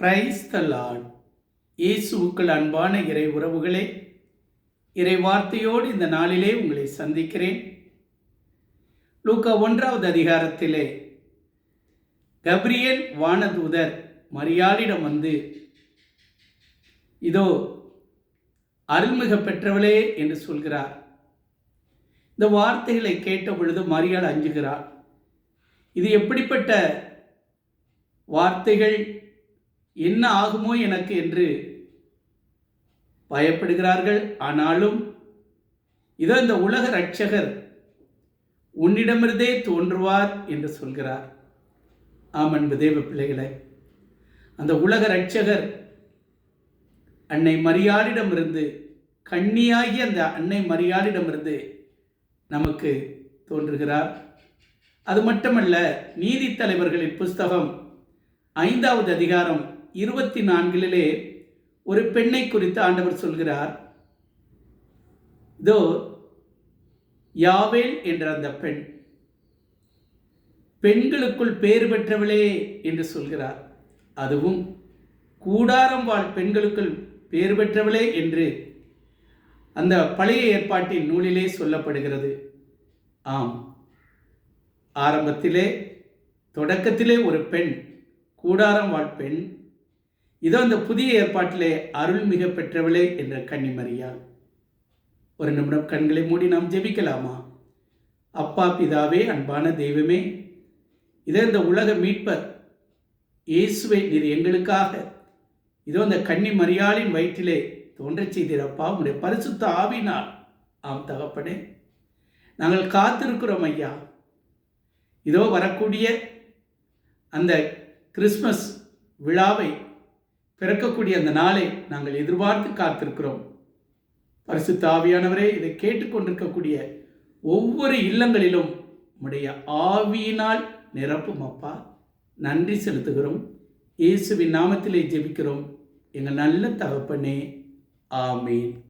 Praise the Lord. இயேசுவுக்குள் அன்பான இறை உறவுகளே, இறை வார்த்தையோடு இந்த நாளிலே உங்களை சந்திக்கிறேன். லூக்கா 1வது அதிகாரத்திலே கபிரியேல் வானதூதர் மரியாளிடம் வந்து, இதோ அருள்மிக பெற்றவளே என்று சொல்கிறார். இந்த வார்த்தைகளை கேட்ட பொழுது மரியாள் அஞ்சுகிறார். இது எப்படிப்பட்ட வார்த்தைகள், என்ன ஆகுமோ எனக்கு என்று பயப்படுகிறார்கள். ஆனாலும் இதோ இந்த உலக இரட்சகர் உன்னிடமிருந்தே தோன்றுவார் என்று சொல்கிறார். ஆம் அன்பு தேவ பிள்ளைகளே, அந்த உலக இரட்சகர் அன்னை மரியாளிடமிருந்து, கன்னியாகிய அந்த அன்னை மரியாளிடமிருந்து நமக்கு தோன்றுகிறார். அது மட்டுமல்ல, நீதித்தலைவர்களின் புஸ்தகம் 5வது அதிகாரம் 24 ஒரு பெண்ணை குறித்து ஆண்டவர் சொல்கிறார். இதோ யாவேல் என்ற அந்த பெண் பெண்களுக்குள் பேறு பெற்றவளே என்று சொல்கிறார். அதுவும் கூடாரம் வாழ் பெண்களுக்குள் பேறு பெற்றவளே என்று அந்த பழைய ஏற்பாட்டின் நூலிலே சொல்லப்படுகிறது. ஆம், ஆரம்பத்திலே தொடக்கத்திலே ஒரு பெண், கூடாரம் வாழ் பெண். இதோ அந்த புதிய ஏற்பாட்டிலே அருள்மிக பெற்றவளே என்ற கன்னி மரியாள். ஒரு நிமிடம் கண்களை மூடி நாம் ஜெபிக்கலாமா? அப்பா பிதாவே, அன்பான தெய்வமே, இதோ இந்த உலக மீட்பர் இயேசுவை நீர் எங்களுக்காக இதோ இந்த கன்னி மரியாளின் வயிற்றிலே தோன்றச் செய்தீரப்பா, உடைய பரிசுத்த ஆவினால். ஆம் தகப்பனே, நாங்கள் காத்திருக்கிறோம் ஐயா. இதோ வரக்கூடிய அந்த கிறிஸ்மஸ் விழாவை, பிறக்கக்கூடிய அந்த நாளை நாங்கள் எதிர்பார்த்து காத்திருக்கிறோம். பரிசுத்த ஆவியானவரே, இதை கேட்டுக்கொண்டிருக்கக்கூடிய ஒவ்வொரு இல்லங்களிலும் உம்முடைய ஆவியினால் நிரப்பும் அப்பா. நன்றி செலுத்துகிறோம். இயேசுவின் நாமத்திலே ஜெபிக்கிறோம் எங்கள் நல்ல தகப்பனே. ஆமீன்.